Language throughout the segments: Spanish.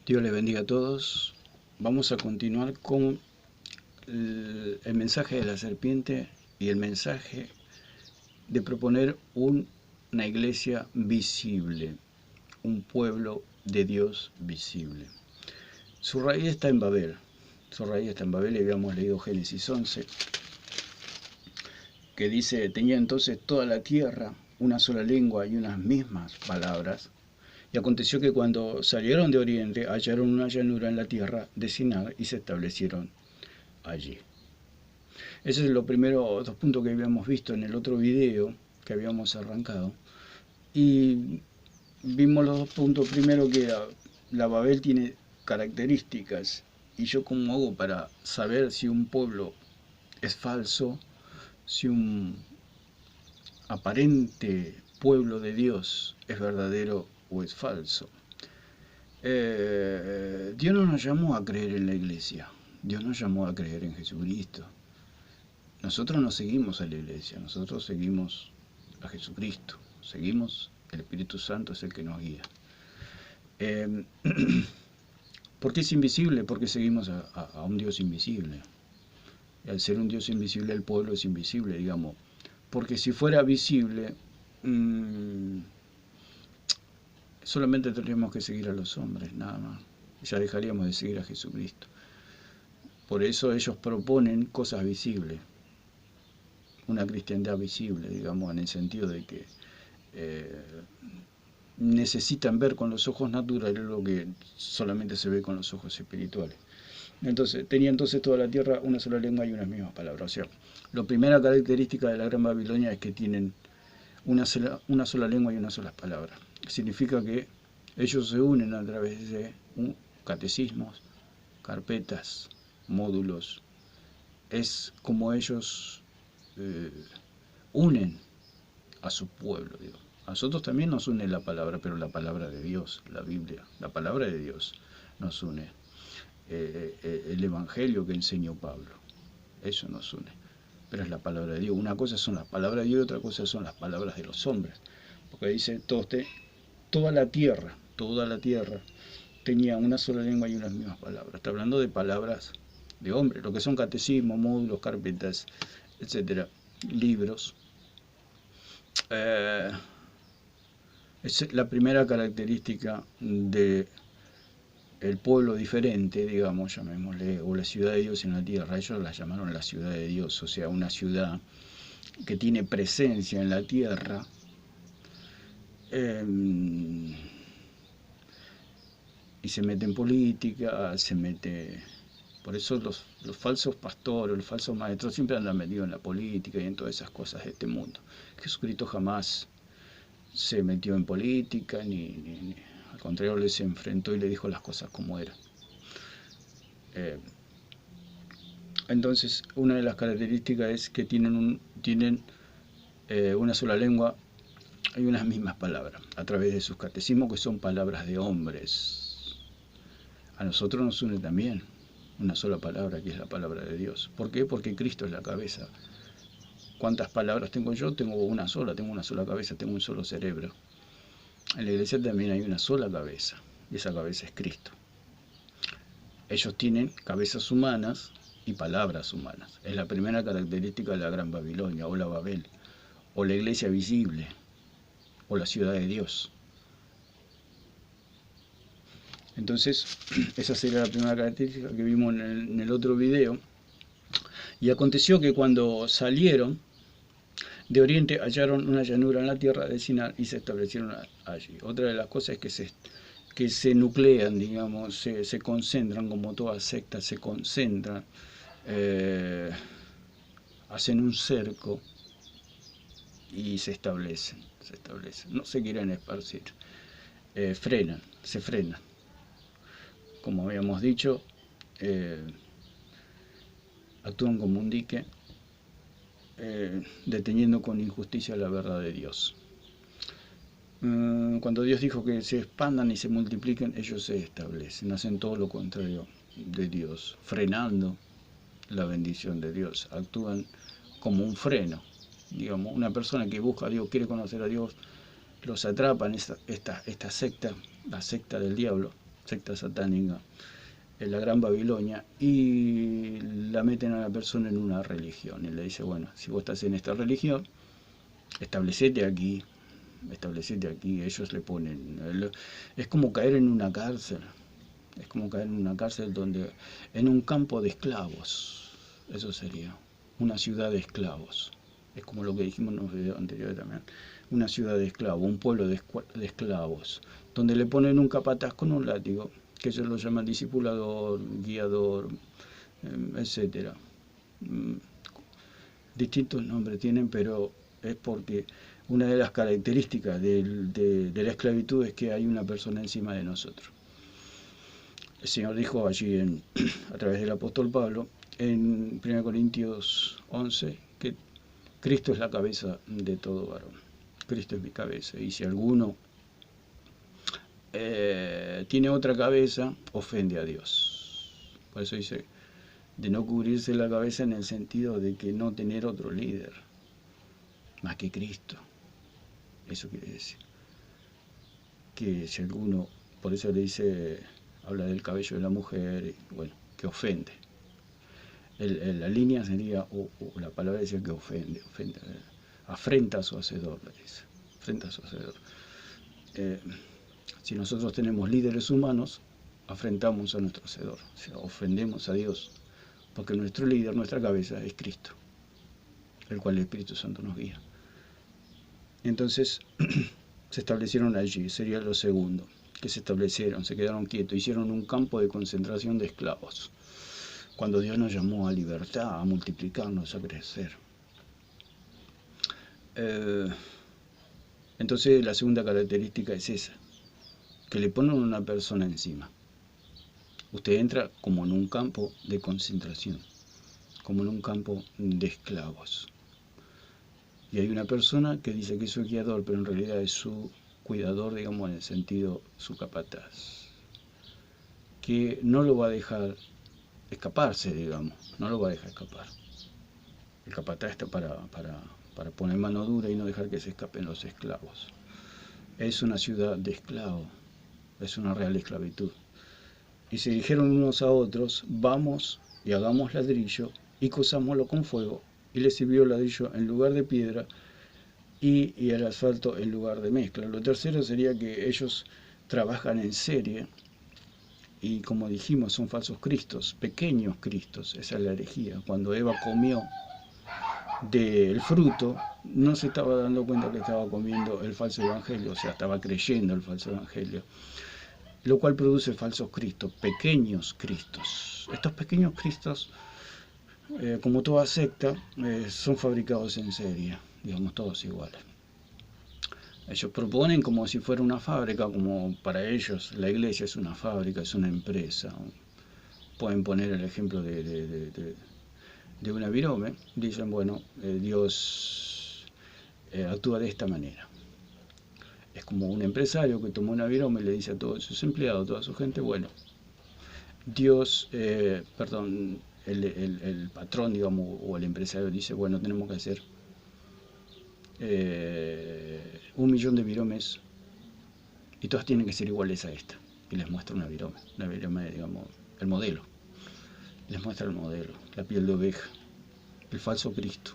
Dios les bendiga a todos. Vamos a continuar con el mensaje de la serpiente y el mensaje de proponer una iglesia visible, un pueblo de Dios visible. Su raíz está en Babel. Y habíamos leído Génesis 11, que dice: tenía entonces toda la tierra una sola lengua y unas mismas palabras. Y aconteció que cuando salieron de oriente hallaron una llanura en la tierra de Sinar y se establecieron allí. Ese es los primeros dos puntos que habíamos visto en el otro video que habíamos arrancado. Y vimos los dos puntos. Primero, que la Babel tiene características. Y yo, ¿cómo hago para saber si un pueblo es falso, si un aparente pueblo de Dios es verdadero o es falso? Dios no nos llamó a creer en la iglesia, Dios nos llamó a creer en Jesucristo. Nosotros no seguimos a la iglesia, nosotros seguimos a Jesucristo, seguimos, el Espíritu Santo es el que nos guía. ¿Por qué es invisible? Porque seguimos a un Dios invisible. Y al ser un Dios invisible, el pueblo es invisible, digamos. Porque si fuera visible, solamente tendríamos que seguir a los hombres, nada más. Ya dejaríamos de seguir a Jesucristo. Por eso ellos proponen cosas visibles, una cristiandad visible, digamos, en el sentido de que necesitan ver con los ojos naturales lo que solamente se ve con los ojos espirituales. Entonces, tenía entonces toda la tierra una sola lengua y unas mismas palabras. O sea, la primera característica de la Gran Babilonia es que tienen una sola lengua y unas solas palabras. Significa que ellos se unen a través de catecismos, carpetas, módulos. Es como ellos unen a su pueblo, digo. A nosotros también nos une la palabra, pero la palabra de Dios, la Biblia, la palabra de Dios nos une. El evangelio que enseñó Pablo, eso nos une. Pero es la palabra de Dios. Una cosa son las palabras de Dios y otra cosa son las palabras de los hombres. Porque dice, toda la tierra tenía una sola lengua y unas mismas palabras. Está hablando de palabras de hombres, lo que son catecismos, módulos, carpetas, etcétera, libros. Es la primera característica de el pueblo diferente, digamos, llamémosle, o la ciudad de Dios en la tierra. Ellos la llamaron la ciudad de Dios, o sea, una ciudad que tiene presencia en la tierra, y se mete en política, se mete... Por eso los falsos pastores, los falsos maestros siempre andan metidos en la política y en todas esas cosas de este mundo. Jesucristo jamás se metió en política, al contrario, les enfrentó y le dijo las cosas como eran. Entonces, una de las características es que tienen una sola lengua y unas mismas palabras, a través de sus catecismos, que son palabras de hombres. A nosotros nos une también una sola palabra, que es la palabra de Dios. ¿Por qué? Porque Cristo es la cabeza. ¿Cuántas palabras tengo yo? Tengo una sola cabeza, tengo un solo cerebro. En la iglesia también hay una sola cabeza, y esa cabeza es Cristo. Ellos tienen cabezas humanas y palabras humanas. Es la primera característica de la Gran Babilonia, o la Babel, o la iglesia visible, o la ciudad de Dios. Entonces, esa sería la primera característica que vimos en el otro video. Y aconteció que cuando salieron de oriente hallaron una llanura en la tierra de Sinar y se establecieron allí. Otra de las cosas es que se nuclean, digamos, se concentran, como todas sectas se concentran, hacen un cerco y se establecen, no se quieren esparcir, se frenan. Como habíamos dicho, actúan como un dique, deteniendo con injusticia la verdad de Dios. Cuando Dios dijo que se expandan y se multipliquen, ellos se establecen, hacen todo lo contrario de Dios, frenando la bendición de Dios. Actúan como un freno, digamos, una persona que busca a Dios, quiere conocer a Dios, los atrapan esta secta, la secta del diablo, secta satánica, en la Gran Babilonia, y la meten a la persona en una religión. Y le dice, bueno, si vos estás en esta religión, establecete aquí, ellos le ponen, es como caer en una cárcel, es como caer en una cárcel donde, en un campo de esclavos, eso sería, una ciudad de esclavos, es como lo que dijimos en los videos anteriores también, una ciudad de esclavos, un pueblo de esclavos, donde le ponen un capataz con un látigo, que ellos lo llaman discipulador, guiador, etcétera. Distintos nombres tienen, pero es porque una de las características de la esclavitud es que hay una persona encima de nosotros. El Señor dijo allí a través del apóstol Pablo, en 1 Corintios 11, que Cristo es la cabeza de todo varón. Cristo es mi cabeza. Y si alguno tiene otra cabeza, ofende a Dios. Por eso dice, de no cubrirse la cabeza en el sentido de que no tener otro líder, más que Cristo. Eso quiere decir. Que si alguno, por eso le dice, habla del cabello de la mujer, y, bueno, que ofende. La línea sería, o la palabra decía que ofende, afrenta a su hacedor, le dice, afrenta a su hacedor. Si nosotros tenemos líderes humanos, afrentamos a nuestro hacedor, o sea, ofendemos a Dios, porque nuestro líder, nuestra cabeza es Cristo, el cual el Espíritu Santo nos guía. Entonces, se establecieron allí, sería lo segundo, que se establecieron, se quedaron quietos, hicieron un campo de concentración de esclavos, cuando Dios nos llamó a libertad, a multiplicarnos, a crecer. Entonces la segunda característica es esa, que le ponen una persona encima. Usted entra como en un campo de concentración, como en un campo de esclavos. Y hay una persona que dice que es su guiador, pero en realidad es su cuidador, digamos, en el sentido, su capataz, que no lo va a dejar escaparse, digamos, no lo va a dejar escapar. El capataz está para poner mano dura y no dejar que se escapen los esclavos. Es una ciudad de esclavos, es una real esclavitud. Y se dijeron unos a otros, vamos y hagamos ladrillo y cosámoslo con fuego, y les sirvió el ladrillo en lugar de piedra y el asfalto en lugar de mezcla. Lo tercero sería que ellos trabajan en serie, y como dijimos, son falsos cristos, pequeños cristos, esa es la herejía. Cuando Eva comió del fruto, no se estaba dando cuenta que estaba comiendo el falso evangelio, o sea, estaba creyendo el falso evangelio, lo cual produce falsos cristos, pequeños cristos. Estos pequeños cristos, como toda secta, son fabricados en serie, digamos, todos iguales. Ellos proponen como si fuera una fábrica, como para ellos la iglesia es una fábrica, es una empresa. Pueden poner el ejemplo de una virome, dicen, bueno, Dios actúa de esta manera. Es como un empresario que toma una virome y le dice a todos sus empleados, a toda su gente, bueno, Dios, el patrón, digamos, o el empresario dice, bueno, tenemos que hacer 1.000.000 de viromes y todas tienen que ser iguales a esta. Y les muestra una virome, digamos, el modelo. Les muestra el modelo, la piel de oveja, el falso Cristo.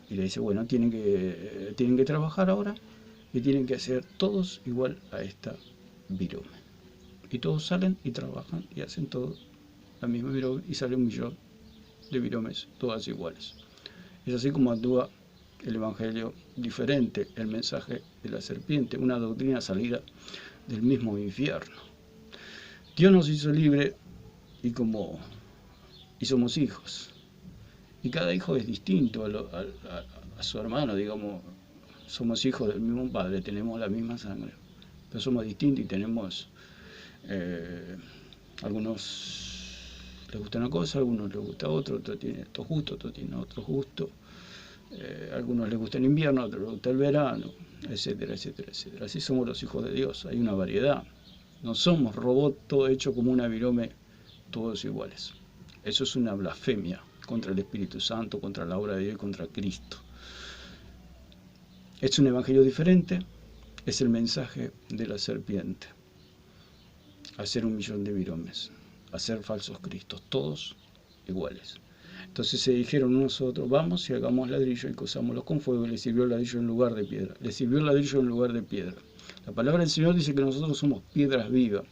Y le dice, bueno, tienen que trabajar ahora y tienen que hacer todos igual a esta virome. Y todos salen y trabajan y hacen todo la misma virome y sale 1.000.000 de viromes, todas iguales. Es así como actúa el Evangelio diferente, el mensaje de la serpiente, una doctrina salida del mismo infierno. Dios nos hizo libre y somos hijos. Y cada hijo es distinto a su hermano, digamos, somos hijos del mismo padre, tenemos la misma sangre, pero somos distintos y tenemos, algunos les gusta una cosa, algunos les gusta otro, otro tiene estos gustos, otro tiene otros gustos, algunos les gusta el invierno, otros les gusta el verano, etcétera, etcétera, etcétera. Así somos los hijos de Dios, hay una variedad, no somos robots, todo hecho como una virome, todos iguales. Eso es una blasfemia contra el Espíritu Santo, contra la obra de Dios y contra Cristo. Es un evangelio diferente, es el mensaje de la serpiente. a ser 1.000.000 de viromes, a ser falsos cristos, todos iguales. Entonces se dijeron unos a otros, vamos y hagamos ladrillo y cosámoslos con fuego, y les sirvió el ladrillo en lugar de piedra. Les sirvió el ladrillo en lugar de piedra. La palabra del Señor dice que nosotros somos piedras vivas.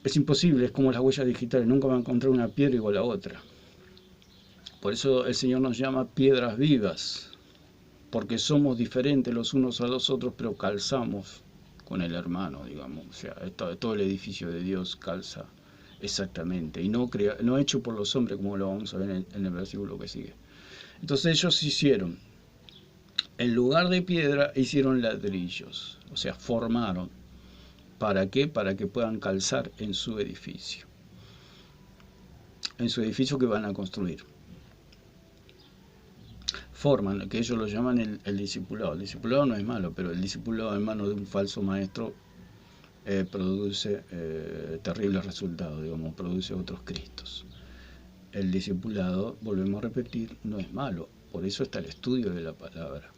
Es imposible, es como las huellas digitales, nunca va a encontrar una piedra igual a otra. Por eso el Señor nos llama piedras vivas, porque somos diferentes los unos a los otros, pero calzamos con el hermano, digamos. O sea, todo el edificio de Dios calza exactamente, y no hecho por los hombres, como lo vamos a ver en el versículo que sigue. Entonces ellos hicieron, en lugar de piedra, hicieron ladrillos, o sea, formaron. ¿Para qué? Para que puedan calzar en su edificio que van a construir. Forman, que ellos lo llaman el discipulado. El discipulado no es malo, pero el discipulado en manos de un falso maestro produce terribles resultados, digamos, produce otros cristos. El discipulado, volvemos a repetir, no es malo, por eso está el estudio de la palabra,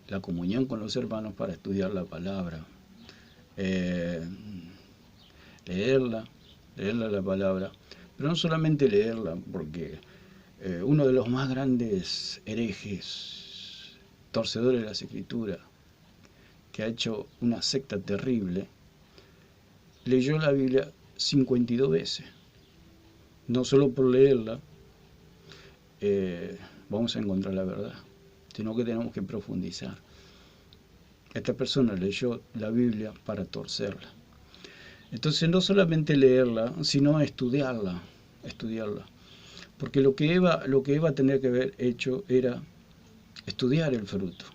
la comunión con los hermanos para estudiar la palabra, leerla la palabra, pero no solamente leerla, porque uno de los más grandes herejes, torcedores de las escrituras, que ha hecho una secta terrible, leyó la Biblia 52 veces. No solo por leerla vamos a encontrar la verdad, sino que tenemos que profundizar. Esta persona leyó la Biblia para torcerla. Entonces no solamente leerla, sino estudiarla. Porque lo que Eva tenía que haber hecho era estudiar el fruto.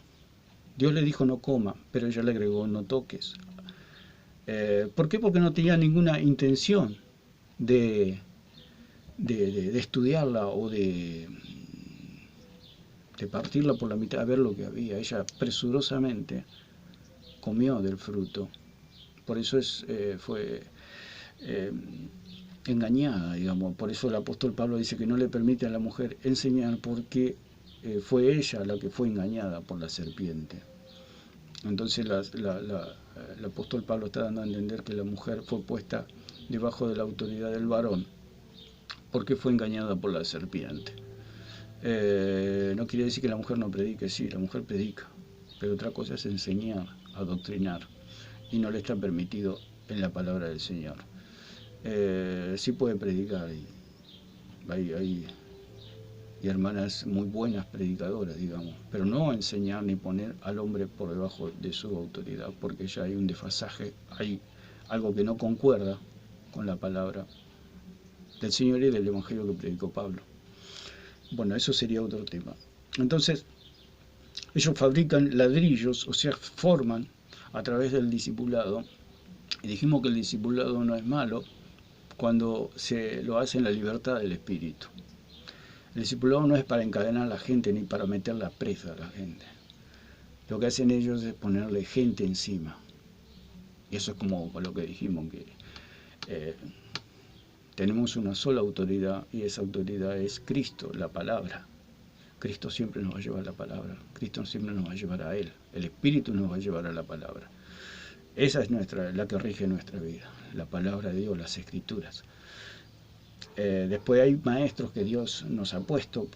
Dios le dijo no coma, pero ella le agregó no toques. ¿Por qué? Porque no tenía ninguna intención de estudiarla o de partirla por la mitad a ver lo que había. Ella presurosamente comió del fruto. Por eso fue engañada, digamos. Por eso el apóstol Pablo dice que no le permite a la mujer enseñar, porque fue ella la que fue engañada por la serpiente. Entonces el apóstol Pablo está dando a entender que la mujer fue puesta debajo de la autoridad del varón porque fue engañada por la serpiente. No quiere decir que la mujer no predique, sí, la mujer predica, pero otra cosa es enseñar, adoctrinar, y no le está permitido en la palabra del Señor. Sí puede predicar, y hay hermanas muy buenas predicadoras, digamos, pero no enseñar ni poner al hombre por debajo de su autoridad, porque ya hay un desfasaje, hay algo que no concuerda con la palabra del Señor y del Evangelio que predicó Pablo. Bueno, eso sería otro tema. Entonces, ellos fabrican ladrillos, o sea, forman a través del discipulado, y dijimos que el discipulado no es malo cuando se lo hace en la libertad del espíritu. El discipulado no es para encadenar a la gente ni para meterla presa a la gente. Lo que hacen ellos es ponerle gente encima. Y eso es como lo que dijimos, que tenemos una sola autoridad, y esa autoridad es Cristo, la palabra. Cristo siempre nos va a llevar a la palabra. Cristo siempre nos va a llevar a Él. El Espíritu nos va a llevar a la palabra. Esa es la que rige nuestra vida. La palabra de Dios, las Escrituras. Después hay maestros que Dios nos ha puesto,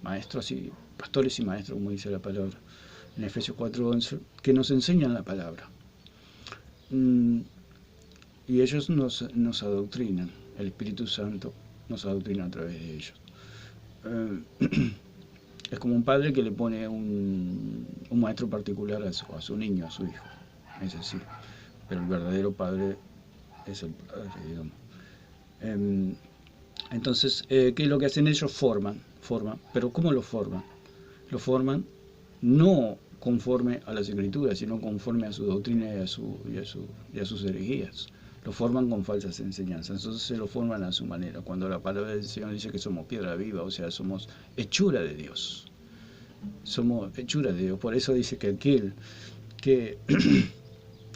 maestros y pastores y maestros, como dice la palabra en Efesios 4:11, que nos enseñan la palabra. Y ellos nos adoctrinan. El Espíritu Santo nos adoctrina a través de ellos. Es como un padre que le pone un maestro particular a su niño, a su hijo. Es decir, pero el verdadero padre es el padre, digamos. Entonces, ¿qué es lo que hacen ellos? Forman, pero ¿cómo lo forman? Lo forman no conforme a las Escrituras, sino conforme a su doctrina y a sus herejías. Lo forman con falsas enseñanzas, entonces se lo forman a su manera. Cuando la palabra del Señor dice que somos piedra viva, o sea, somos hechura de Dios. Somos hechura de Dios. Por eso dice que aquel que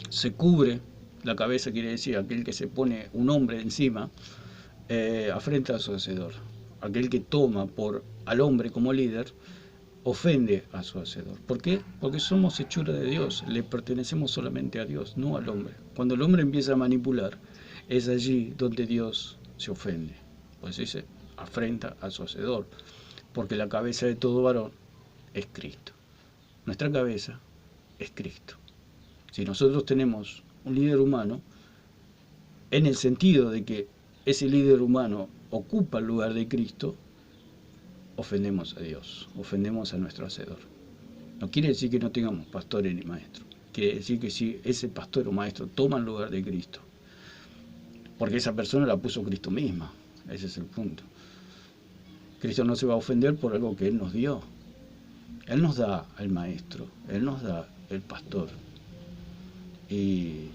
se cubre la cabeza, quiere decir aquel que se pone un hombre encima, afrenta a su hacedor. Aquel que toma al hombre como líder, ofende a su hacedor. ¿Por qué? Porque somos hechura de Dios, le pertenecemos solamente a Dios, no al hombre. Cuando el hombre empieza a manipular, es allí donde Dios se ofende. Pues dice, afrenta a su hacedor, porque la cabeza de todo varón es Cristo. Nuestra cabeza es Cristo. Si nosotros tenemos un líder humano, en el sentido de que ese líder humano ocupa el lugar de Cristo, ofendemos a Dios, ofendemos a nuestro hacedor. No quiere decir que no tengamos pastores ni maestros, quiere decir que si ese pastor o maestro toma el lugar de Cristo, porque esa persona la puso Cristo misma, ese es el punto. Cristo no se va a ofender por algo que Él nos dio. Él nos da al maestro, Él nos da el pastor, y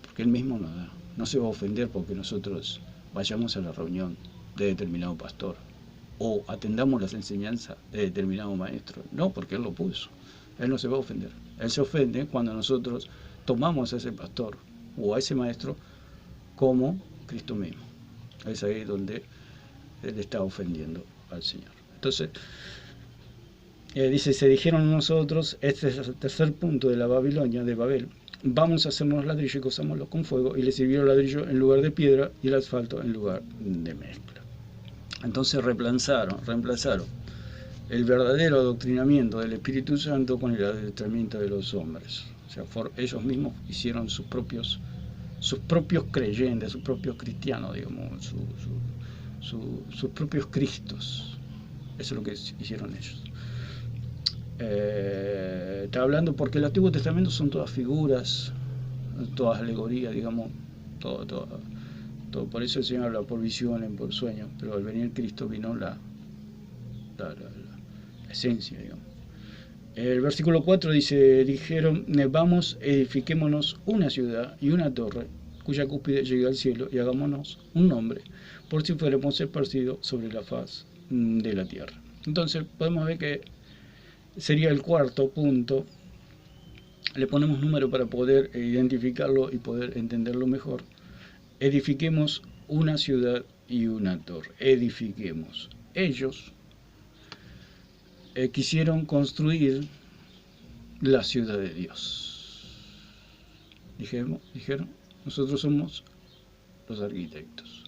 porque Él mismo nos da. No se va a ofender porque nosotros vayamos a la reunión de determinado pastor o atendamos las enseñanzas de determinado maestro. No, porque Él lo puso. Él no se va a ofender. Él se ofende cuando nosotros tomamos a ese pastor o a ese maestro como Cristo mismo. Es ahí donde Él está ofendiendo al Señor. Entonces, dice, se dijeron nosotros, este es el tercer punto de la Babilonia, de Babel, vamos a hacernos ladrillo y cosámoslo con fuego, y le sirvieron ladrillo en lugar de piedra y el asfalto en lugar de mezcla. Entonces reemplazaron el verdadero adoctrinamiento del Espíritu Santo con el adoctrinamiento de los hombres. O sea, ellos mismos hicieron sus propios creyentes, sus propios cristianos, digamos, sus propios cristos. Eso es lo que hicieron ellos. Está hablando porque el Antiguo Testamento son todas figuras, todas alegorías, digamos, todo. Por eso el Señor habla por visiones, por sueños, pero al venir Cristo vino la esencia, digamos. El versículo 4 dice, dijeron, vamos, edifiquémonos una ciudad y una torre, cuya cúspide llegue al cielo, y hagámonos un nombre, por si fuéramos esparcidos sobre la faz de la tierra. Entonces podemos ver que sería el cuarto punto. Le ponemos número para poder identificarlo y poder entenderlo mejor. Edifiquemos una ciudad y una torre. Edifiquemos. Ellos quisieron construir la ciudad de Dios. Dijeron, nosotros somos los arquitectos.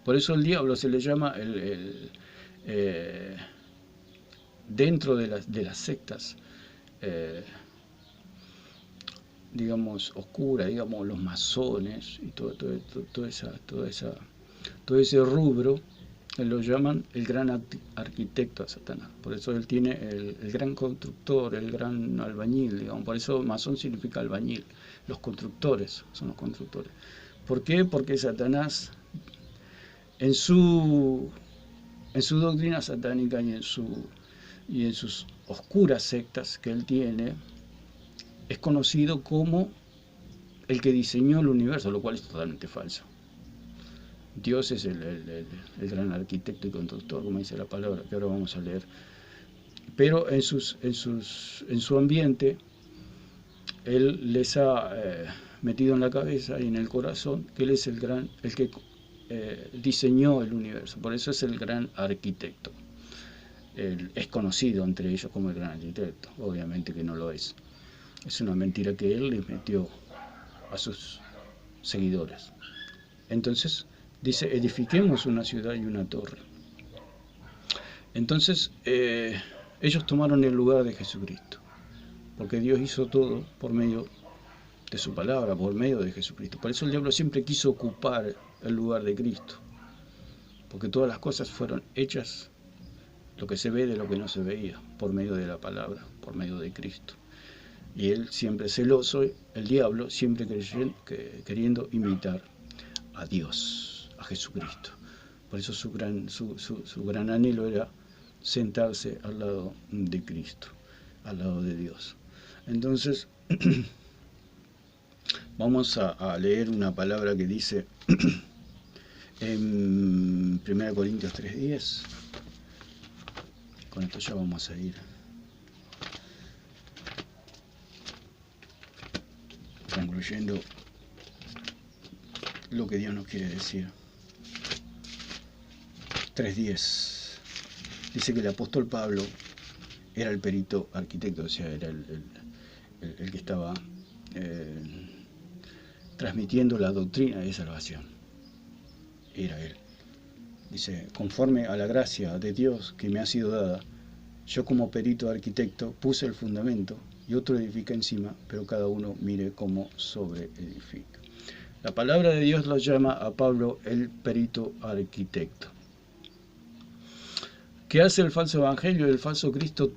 Por eso el diablo se le llama dentro de las sectas, digamos, oscuras, digamos, los masones y todo ese rubro, lo llaman el gran arquitecto a Satanás. Por eso él tiene el gran constructor, el gran albañil, digamos. Por eso masón significa albañil. Los constructores son los constructores. ¿Por qué? Porque Satanás, en su doctrina satánica y en sus oscuras sectas que él tiene, es conocido como el que diseñó el universo, lo cual es totalmente falso. Dios es el gran arquitecto y constructor, como dice la palabra, que ahora vamos a leer. Pero en su ambiente, Él les ha metido en la cabeza y en el corazón que Él es el que diseñó el universo. Por eso es el gran arquitecto. Él es conocido entre ellos como el gran arquitecto. Obviamente que no lo es. Es una mentira que Él les metió a sus seguidores. Entonces, dice, edifiquemos una ciudad y una torre. Entonces, ellos tomaron el lugar de Jesucristo, porque Dios hizo todo por medio de su palabra, por medio de Jesucristo. Por eso el diablo siempre quiso ocupar el lugar de Cristo, porque todas las cosas fueron hechas, lo que se ve de lo que no se veía, por medio de la palabra, por medio de Cristo. Y él siempre celoso, el diablo siempre queriendo imitar a Dios, a Jesucristo. Por eso su gran anhelo era sentarse al lado de Cristo, al lado de Dios. Entonces, vamos a leer una palabra que dice en 1 Corintios 3:10. Con esto ya vamos a ir concluyendo lo que Dios nos quiere decir. 3:10 dice que el apóstol Pablo era el perito arquitecto, o sea, era el que estaba transmitiendo la doctrina de salvación. Era él. Dice, conforme a la gracia de Dios que me ha sido dada, yo como perito arquitecto puse el fundamento y otro edifica encima, pero cada uno mire cómo sobreedifica. La palabra de Dios lo llama a Pablo el perito arquitecto. ¿Qué hace el falso evangelio? El falso Cristo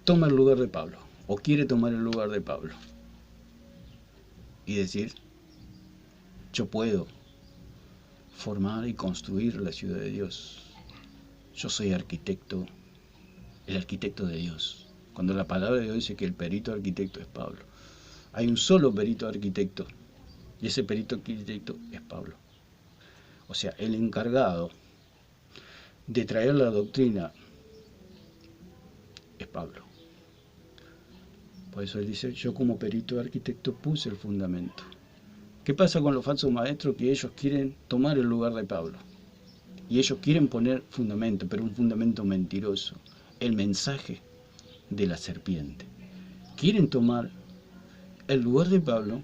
toma el lugar de Pablo, o quiere tomar el lugar de Pablo, y decir, yo puedo formar y construir la ciudad de Dios. Yo soy arquitecto, el arquitecto de Dios. Cuando la palabra de Dios dice que el perito arquitecto es Pablo. Hay un solo perito arquitecto, y ese perito arquitecto es Pablo. O sea, el encargado de traer la doctrina es Pablo. Por eso él dice, yo como perito arquitecto puse el fundamento. ¿Qué pasa con los falsos maestros? Que ellos quieren tomar el lugar de Pablo. Y ellos quieren poner fundamento, pero un fundamento mentiroso. El mensaje de la serpiente. Quieren tomar el lugar de Pablo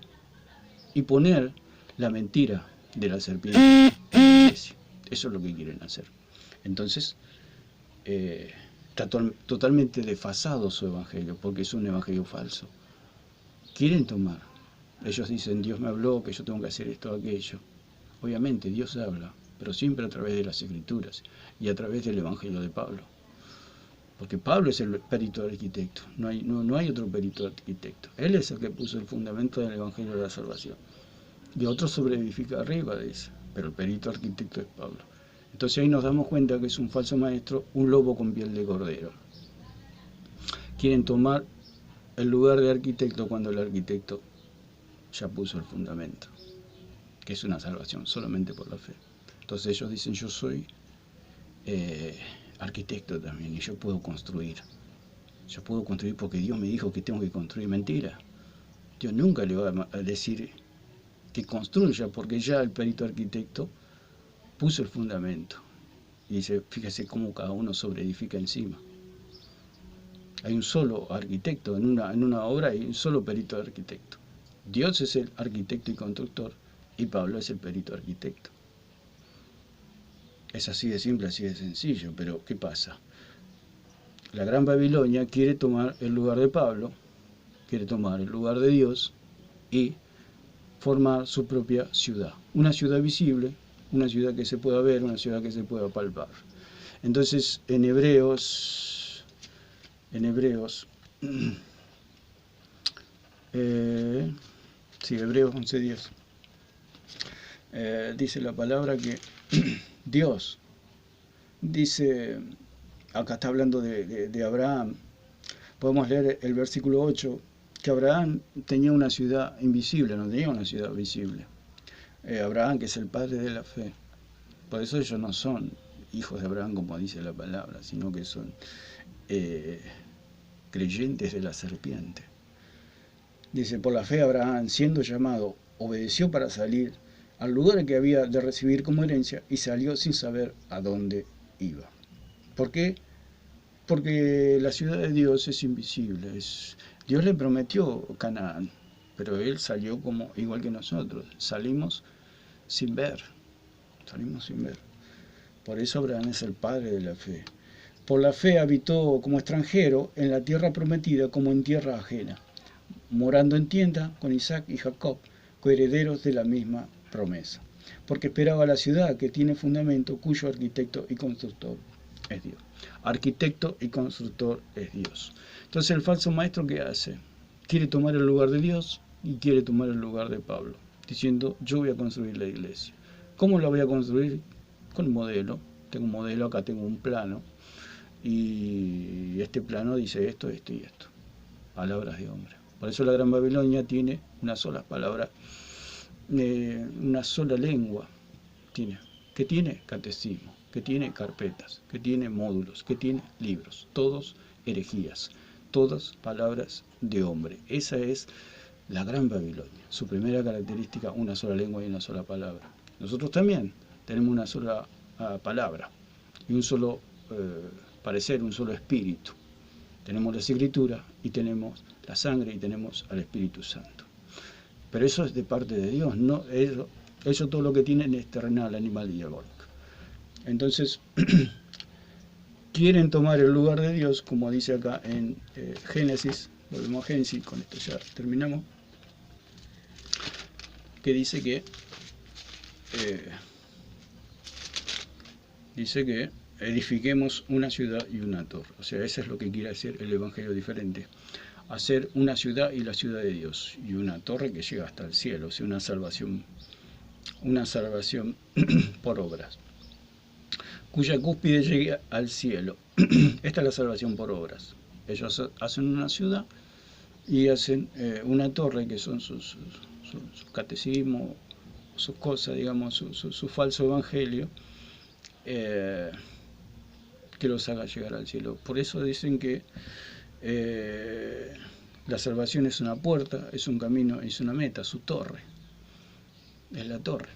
y poner la mentira de la serpiente en la iglesia. Eso es lo que quieren hacer. Entonces, está totalmente desfasado su evangelio, porque es un evangelio falso. Quieren tomar. Ellos dicen, Dios me habló, que yo tengo que hacer esto o aquello. Obviamente, Dios habla, pero siempre a través de las Escrituras y a través del evangelio de Pablo. Porque Pablo es el perito arquitecto, no hay otro perito arquitecto. Él es el que puso el fundamento del evangelio de la salvación. Y otro sobreedifica arriba, dice, pero el perito arquitecto es Pablo. Entonces ahí nos damos cuenta que es un falso maestro, un lobo con piel de cordero. Quieren tomar el lugar de arquitecto cuando el arquitecto ya puso el fundamento, que es una salvación solamente por la fe. Entonces ellos dicen, yo soy arquitecto también y yo puedo construir. Yo puedo construir porque Dios me dijo que tengo que construir. Mentira. Dios nunca le va a decir que construya, porque ya el perito arquitecto puso el fundamento. Y dice, fíjese cómo cada uno sobreedifica encima. Hay un solo arquitecto, en una obra hay un solo perito arquitecto. Dios es el arquitecto y constructor, y Pablo es el perito arquitecto. Es así de simple, así de sencillo, pero ¿qué pasa? La Gran Babilonia quiere tomar el lugar de Pablo, quiere tomar el lugar de Dios y formar su propia ciudad. Una ciudad visible, una ciudad que se pueda ver, una ciudad que se pueda palpar. Entonces, en Hebreos, Hebreos 11:10, dice la palabra que Dios, dice, acá está hablando de Abraham, podemos leer el versículo 8, que Abraham tenía una ciudad invisible, no tenía una ciudad visible. Abraham, que es el padre de la fe. Por eso ellos no son hijos de Abraham, como dice la palabra, sino que son creyentes de la serpiente. Dice, por la fe Abraham, siendo llamado, obedeció para salir al lugar que había de recibir como herencia y salió sin saber a dónde iba. ¿Por qué? Porque la ciudad de Dios es invisible. Dios le prometió Canaán, pero él salió como igual que nosotros. Salimos sin ver. Salimos sin ver. Por eso Abraham es el padre de la fe. Por la fe habitó como extranjero en la tierra prometida como en tierra ajena, morando en tienda con Isaac y Jacob, coherederos de la misma promesa. Porque esperaba la ciudad que tiene fundamento, cuyo arquitecto y constructor es Dios. Arquitecto y constructor es Dios. Entonces el falso maestro, ¿qué hace? Quiere tomar el lugar de Dios y quiere tomar el lugar de Pablo, diciendo, yo voy a construir la iglesia. ¿Cómo la voy a construir? Con un modelo. Tengo un modelo, acá tengo un plano, y este plano dice esto, esto y esto. Palabras de hombre. Por eso la Gran Babilonia tiene una sola palabra, una sola lengua. ¿Qué tiene? Catecismo, que tiene carpetas, que tiene módulos, que tiene libros, todos herejías, todas palabras de hombre. Esa es la Gran Babilonia. Su primera característica, una sola lengua y una sola palabra. Nosotros también tenemos una sola palabra y un solo parecer, un solo espíritu. Tenemos las Escrituras y tenemos la sangre y tenemos al Espíritu Santo. Pero eso es de parte de Dios, no eso todo lo que tienen es terrenal, animal y diabólico. Entonces, quieren tomar el lugar de Dios, como dice acá en Génesis, volvemos a Génesis, con esto ya terminamos, que dice que edifiquemos una ciudad y una torre. O sea, eso es lo que quiere hacer el Evangelio diferente. Hacer una ciudad y la ciudad de Dios, y una torre que llega hasta el cielo, o sea, una salvación por obras, cuya cúspide llegue al cielo. Esta es la salvación por obras. Ellos hacen una ciudad y hacen una torre, que son sus catecismos, sus cosas, digamos, su falso evangelio, que los haga llegar al cielo. Por eso dicen que la salvación es una puerta, es un camino, es una meta, su torre. Es la torre.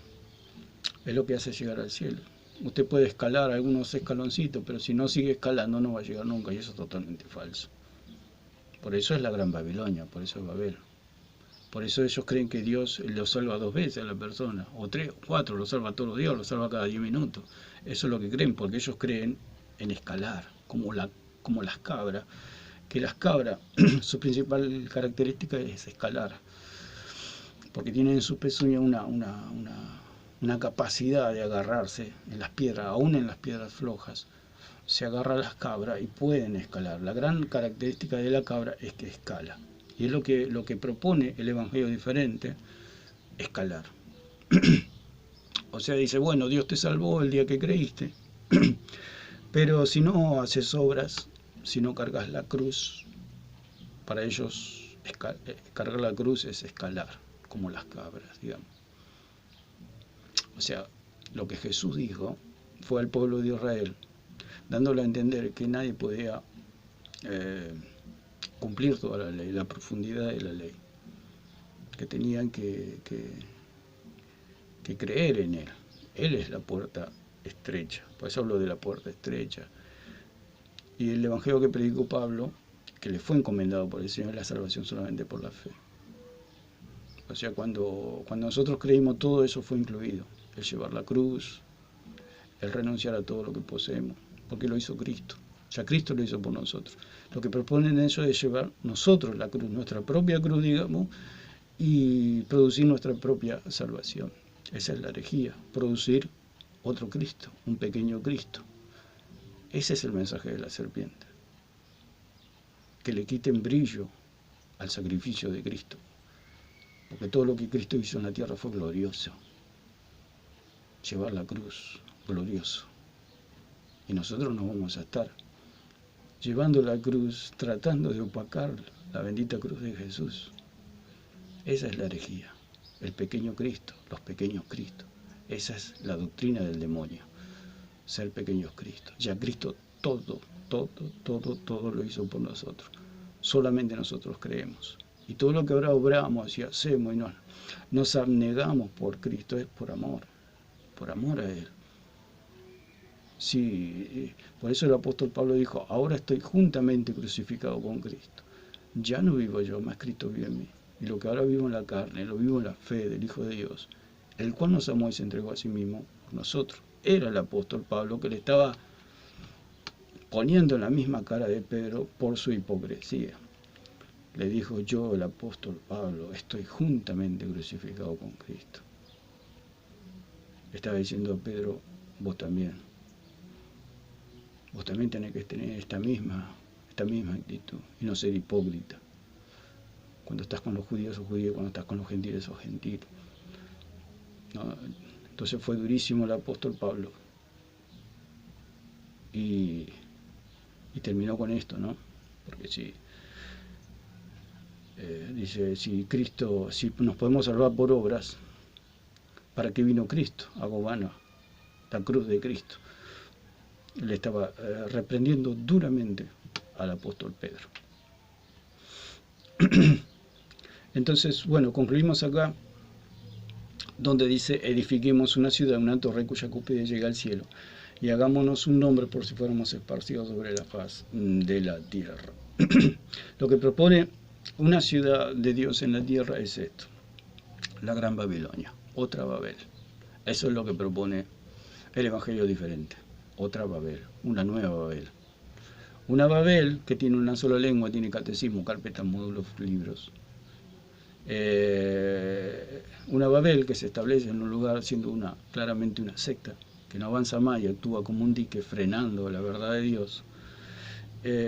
Es lo que hace llegar al cielo. Usted puede escalar algunos escaloncitos, pero si no sigue escalando no va a llegar nunca, y eso es totalmente falso. Por eso es la Gran Babilonia, por eso es Babel. Por eso ellos creen que Dios lo salva 2 veces a la persona, o 3, o 4, lo salva todos los días, lo salva cada 10 minutos. Eso es lo que creen, porque ellos creen en escalar, como las cabras, que las cabras, su principal característica es escalar, porque tienen en su pezuña una capacidad de agarrarse en las piedras, aún en las piedras flojas, se agarra a las cabras y pueden escalar. La gran característica de la cabra es que escala. Y es lo que propone el Evangelio diferente, escalar. O sea, dice, bueno, Dios te salvó el día que creíste, pero si no haces obras, si no cargas la cruz, para ellos cargar la cruz es escalar, como las cabras, digamos. O sea, lo que Jesús dijo fue al pueblo de Israel, dándole a entender que nadie podía cumplir toda la ley, la profundidad de la ley, que tenían que creer en Él. Él es la puerta estrecha, por eso hablo de la puerta estrecha. Y el evangelio que predicó Pablo, que le fue encomendado por el Señor, es la salvación solamente por la fe. O sea, cuando nosotros creímos, todo eso fue incluido. El llevar la cruz, el renunciar a todo lo que poseemos, porque lo hizo Cristo. O sea, Cristo lo hizo por nosotros. Lo que proponen eso es llevar nosotros la cruz, nuestra propia cruz, digamos, y producir nuestra propia salvación. Esa es la herejía, producir otro Cristo, un pequeño Cristo. Ese es el mensaje de la serpiente. Que le quiten brillo al sacrificio de Cristo. Porque todo lo que Cristo hizo en la tierra fue glorioso. Llevar la cruz, glorioso. Y nosotros no vamos a estar llevando la cruz, tratando de opacar la bendita cruz de Jesús. Esa es la herejía. El pequeño Cristo, los pequeños Cristos. Esa es la doctrina del demonio. Ser pequeños Cristos. Ya Cristo todo lo hizo por nosotros. Solamente nosotros creemos. Y todo lo que ahora obramos y hacemos y nos abnegamos por Cristo es por amor a Él. Sí, por eso el apóstol Pablo dijo, ahora estoy juntamente crucificado con Cristo. Ya no vivo yo, más Cristo vive en mí. Y lo que ahora vivo en la carne, lo vivo en la fe del Hijo de Dios, el cual nos amó y se entregó a sí mismo por nosotros. Era el apóstol Pablo que le estaba poniendo en la misma cara de Pedro por su hipocresía. Le dijo, yo, el apóstol Pablo, estoy juntamente crucificado con Cristo. Estaba diciendo a Pedro, vos también tenés que tener esta misma actitud y no ser hipócrita. Cuando estás con los judíos sos judío, cuando estás con los gentiles sos gentil. ¿No? Entonces fue durísimo el apóstol Pablo. Y terminó con esto, ¿no? Porque dice, si nos podemos salvar por obras, ¿para qué vino Cristo? Hago vano la cruz de Cristo. Le estaba reprendiendo duramente al apóstol Pedro. Entonces, bueno, concluimos acá, donde dice, edifiquemos una ciudad, una torre cuya cúspide llega al cielo, y hagámonos un nombre por si fuéramos esparcidos sobre la faz de la tierra. Lo que propone una ciudad de Dios en la tierra es esto: la Gran Babilonia, otra Babel. Eso es lo que propone el Evangelio diferente, otra Babel, una nueva Babel. Una Babel que tiene una sola lengua, tiene catecismo, carpetas, módulos, libros. Una Babel que se establece en un lugar siendo claramente una secta, que no avanza más y actúa como un dique frenando la verdad de Dios.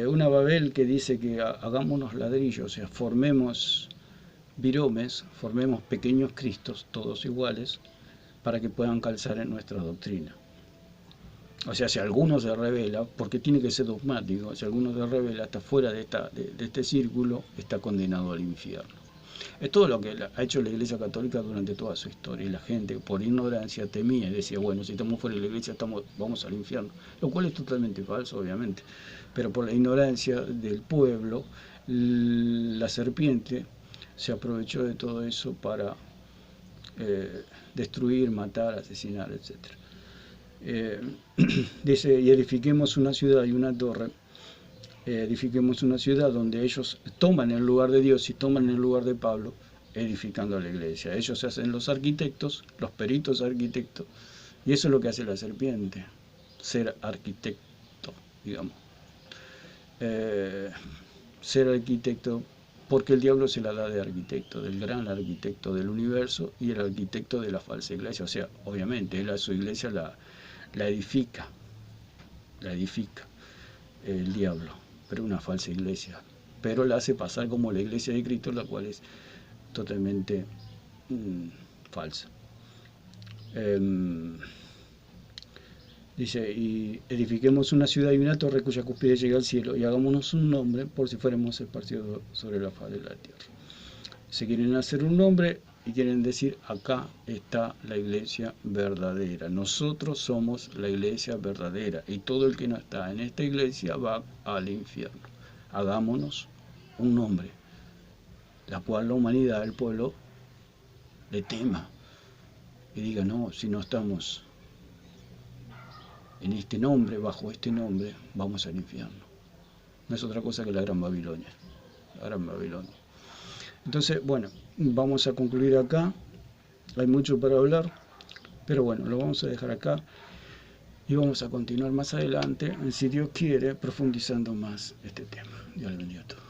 Una Babel que dice que hagámonos ladrillos, o sea, formemos viromes, formemos pequeños cristos, todos iguales, para que puedan calzar en nuestra doctrina. O sea, si alguno se revela, porque tiene que ser dogmático, si alguno se revela, está fuera de este círculo, está condenado al infierno. Es todo lo que ha hecho la Iglesia Católica durante toda su historia, y la gente por ignorancia temía y decía, bueno, si estamos fuera de la Iglesia vamos al infierno, lo cual es totalmente falso, obviamente, pero por la ignorancia del pueblo, la serpiente se aprovechó de todo eso para destruir, matar, asesinar, etc. Dice, y edifiquemos una ciudad y una torre, edifiquemos una ciudad donde ellos toman el lugar de Dios y toman el lugar de Pablo, edificando la iglesia. Ellos se hacen los arquitectos, los peritos arquitectos, y eso es lo que hace la serpiente, ser arquitecto, digamos. Ser arquitecto, porque el diablo se la da de arquitecto, del gran arquitecto del universo y el arquitecto de la falsa iglesia. O sea, obviamente, él a su iglesia la edifica, el diablo, pero una falsa iglesia, pero la hace pasar como la iglesia de Cristo, la cual es totalmente falsa. Dice, y edifiquemos una ciudad y una torre cuya cúspide llegue al cielo, y hagámonos un nombre por si fuéramos esparcidos sobre la faz de la tierra. Se quieren hacer un nombre y quieren decir, acá está la iglesia verdadera, nosotros somos la iglesia verdadera, y todo el que no está en esta iglesia va al infierno. Hagámonos un nombre, la cual la humanidad, el pueblo, le tema y diga, no, si no estamos en este nombre, bajo este nombre, vamos al infierno. No es otra cosa que la Gran Babilonia. La Gran Babilonia. Entonces, bueno, vamos a concluir acá. Hay mucho para hablar, pero bueno, lo vamos a dejar acá y vamos a continuar más adelante, si Dios quiere, profundizando más este tema. Dios le bendiga a todos.